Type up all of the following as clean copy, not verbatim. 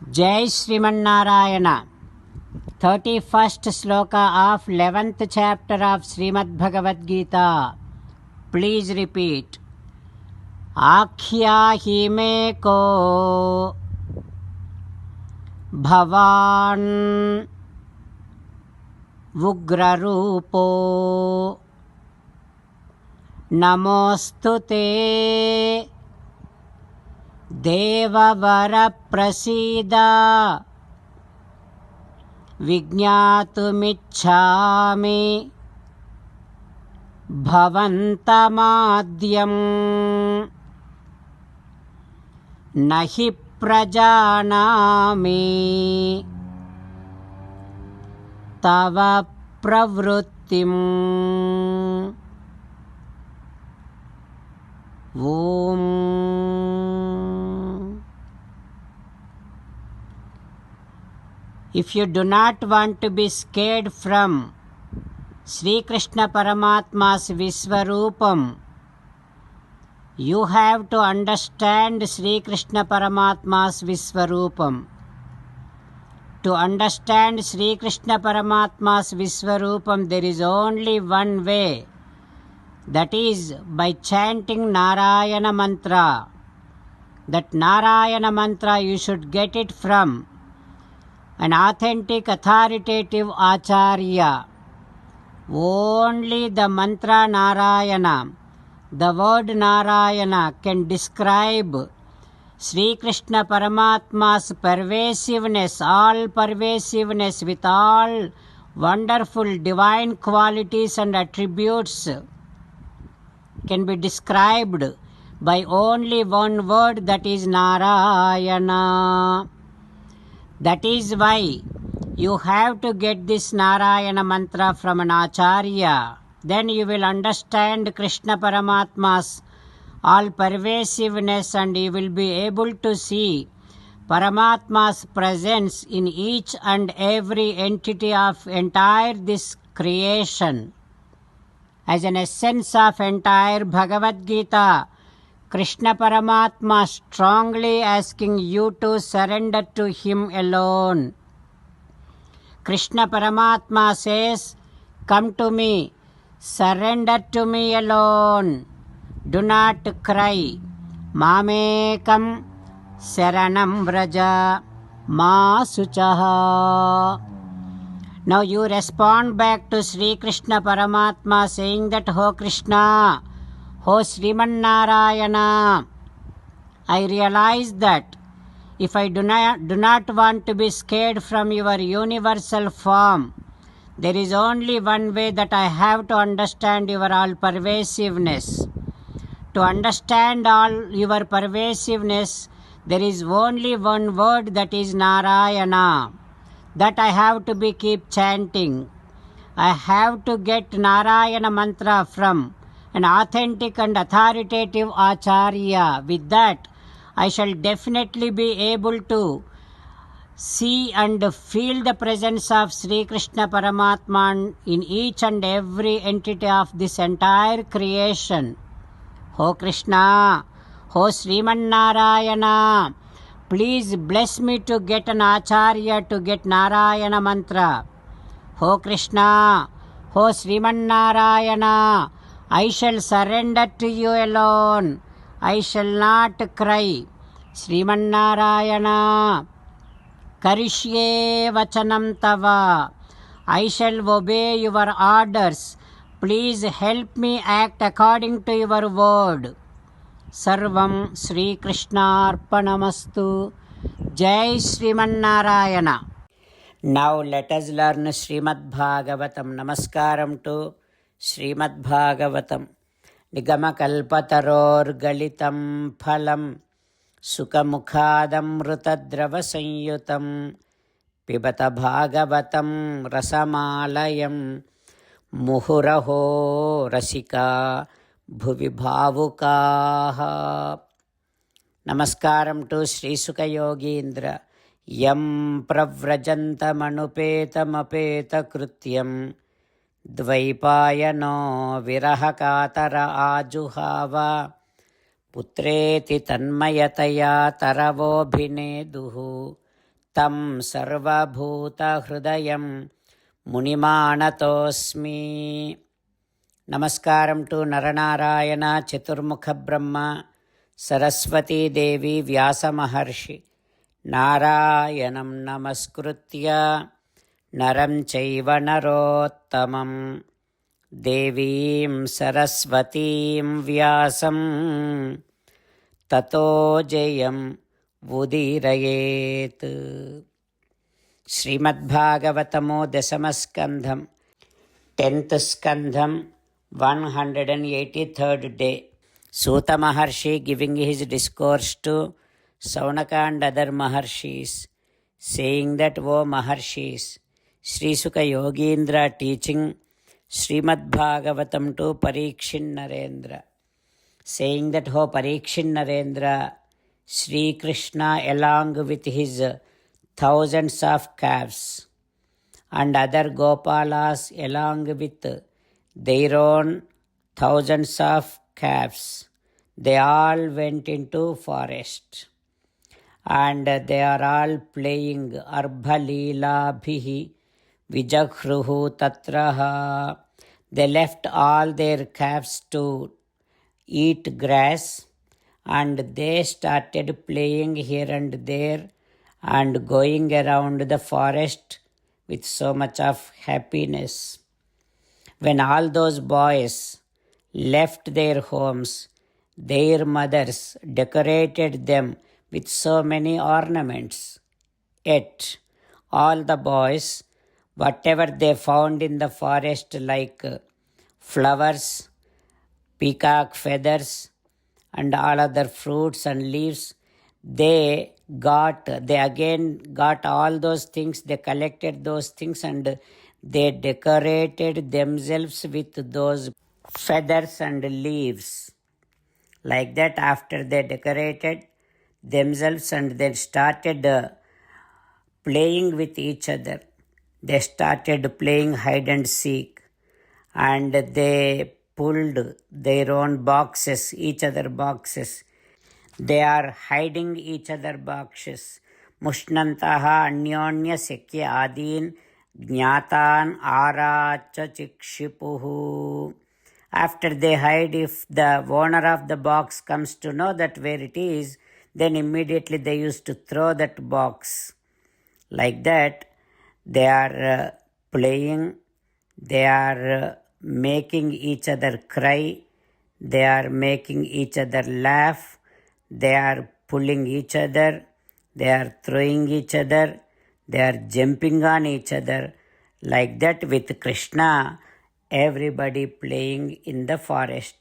Jai Srimanarayana. 31st sloka of 11th chapter of Srimad Bhagavad Gita. Please repeat. Akhyahi me ko bhavan ugrarupo namostute devavara prasida विज्ञातुमिच्छामि भवन्तमाद्यं न हि प्रजानामि तव प्रवृत्तिम्। ॐ If you do not want to be scared from Sri Krishna Paramatma's Visvarupam, you have to understand Sri Krishna Paramatma's Visvarupam. To understand Sri Krishna Paramatma's Visvarupam, there is only one way, that is by chanting Narayana Mantra. That Narayana Mantra you should get it from an authentic authoritative Acharya. Only the mantra Narayana, the word Narayana, can describe Sri Krishna Paramatma's pervasiveness, all pervasiveness with all wonderful divine qualities and attributes, can be described by only one word, that is Narayana. That is why you have to get this Narayana mantra from an Acharya. Then you will understand Krishna Paramatma's all pervasiveness, and you will be able to see Paramatma's presence in each and every entity of entire this creation. As an essence of entire Bhagavad Gita, Krishna Paramatma strongly asking you to surrender to Him alone. Krishna Paramatma says, "Come to me, surrender to me alone. Do not cry. Mamekam saranam vraja ma suchaha." Now you respond back to Sri Krishna Paramatma saying that, "Oh Krishna, oh Sriman Narayana, I realize that if I do not want to be scared from your universal form, there is only one way, that I have to understand your all pervasiveness. To understand all your pervasiveness, there is only one word, that is Narayana, that I have to be keep chanting. I have to get Narayana mantra from an authentic and authoritative Acharya. With that, I shall definitely be able to see and feel the presence of Sri Krishna Paramatma in each and every entity of this entire creation. Oh Krishna, oh Sriman Narayana, please bless me to get an Acharya to get Narayana mantra. Oh Krishna, oh Sriman Narayana, I shall surrender to you alone. I shall not cry. Sriman Narayana, Karishye Vachanam Tava. I shall obey your orders. Please help me act according to your word. Sarvam Sri Krishnarpanamastu. Jai Sriman Narayana. Now let us learn Srimad Bhagavatam. Namaskaram to Srimad Bhagavatam. Nigamakalpatarorgalitam phalam Sukhamukhadamrutadravasamyutam Pibata Bhagavatam rasamalayam Muhuraho rasika bhuvi bhavukaha. Namaskaram to Sri Sukha Yogindra. Yam pravrajantamanupeta krutyam Dvaipayano virahakatara ajuhava पुत्रेति तन्मयतया तरवोऽभिनेदुः तं ಸರ್ವಭೂತಹೃದಯಂ ಮುನಿಮಾನತೋಸ್ಮಿ. ನಮಸ್ಕಾರಂ to Nara Narayana ಚತುರ್ಮುಖ ಬ್ರಹ್ಮ ಸರಸ್ವತೀ ದೇವಿ ವ್ಯಾಸ ಮಹರ್ಷಿ. ನಾರಾಯಣಂ ನಮಸ್ಕೃತ್ಯ ನರಂ ಚೈವ ನರೋತ್ತಮಂ ದೇವೀಂ ಸರಸ್ವತೀಂ ವ್ಯಾಸಂ ತತೋ Jayam ಉದೀರಯೇತ್. ಶ್ರೀಮದ್ಭಾಗವತಮೋ ದಶಮಸ್ಕಂಧಂ 10th ಸ್ಕಂಧಂ 183rd day. Suta Maharshi giving his discourse to Saunaka and other Maharshis, saying that, O Maharshis, Sri Sukha Yogindra teaching Srimad Bhagavatam to Parikshin Narendra, saying that, O Parikshin Narendra, Sri Krishna along with his thousands of calves and other Gopalas along with their own thousands of calves, they all went into forest and they are all playing Arbha Leela Bhihi Vijaghruhu Tatraha. They left all their calves to eat grass and they started playing here and there and going around the forest with so much of happiness. When all those boys left their homes, their mothers decorated them with so many ornaments. Yet all the boys, whatever they found in the forest like flowers, peacock feathers and all other fruits and leaves, they again got all those things, they collected those things and they decorated themselves with those feathers and leaves. Like that, after they decorated themselves and they started playing with each other, they started playing hide and seek and they pulled their own boxes, each other boxes. They are hiding each other boxes. Mushnantaha anyonya sekya adin jnatan aracha chikshipuhu. After they hide, if the owner of the box comes to know that where it is, then immediately they used to throw that box. Like that, they are playing, they are making each other cry, they are making each other laugh, they are pulling each other, they are throwing each other, they are jumping on each other. Like that, with Krishna, everybody playing in the forest.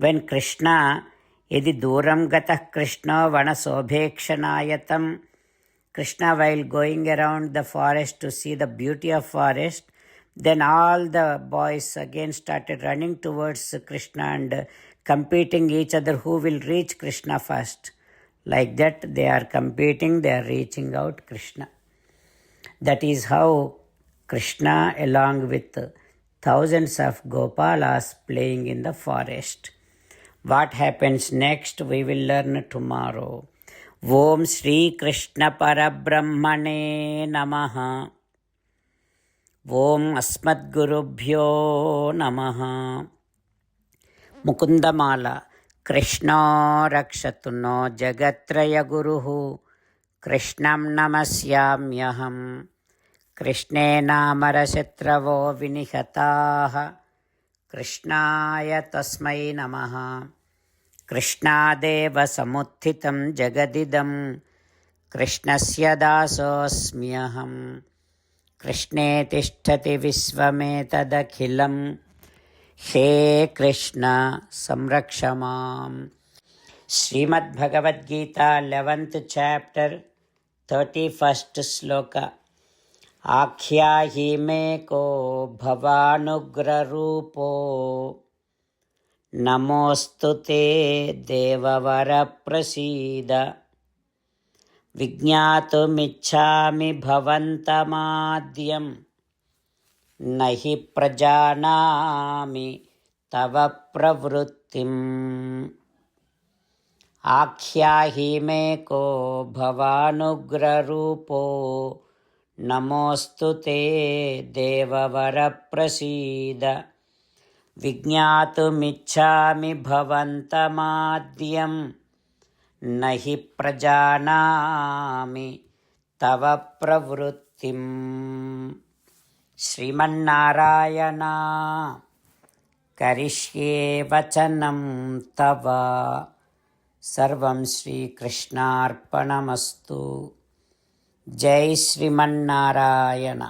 When Krishna, yadi duram gatah Krishna vanasobhekshanayatam, Krishna while going around the forest to see the beauty of forest, then all the boys again started running towards Krishna and competing each other who will reach Krishna first. Like that, they are competing, they are reaching out Krishna. That is how Krishna along with thousands of Gopalas playing in the forest. What happens next we will learn tomorrow. Om Shri Krishna Parabrahmane Namaha. Om Asmadgurubhyo Namaha. Mukundamala. Krishna Rakshatu no Jagatraya Guruhu. Krishnam Namasyamyaham. Krishne Namarashatravo Vinihataha. Krishnaya Tasmai Namaha. Krishnadeva Samuthitam Jagadidam. Krishnasya Dasosmyaham. Krishne Tishtati Visvametadakhilam. He Krishna Samrakshamam. Srimad Bhagavad Gita 11th chapter 31st sloka. Akhyahi me ko bhavanugrarupo namostute devavara prasida vignatumichhami bhavantamadhyam nahi prajanami tava pravrittim. आख्याहि मे को भवानुग्ररूपो नमोऽस्तु ते देववरप्रसीद विज्ञातुमिच्छामि भवन्तमाद्यं न हि प्रजानामि तव प्रवृत्तिम् श्रीमन्नारायण करिष्ये वचनं तव सर्वं श्रीकृष्णार्पणमस्तु जय श्रीमन्नारायण।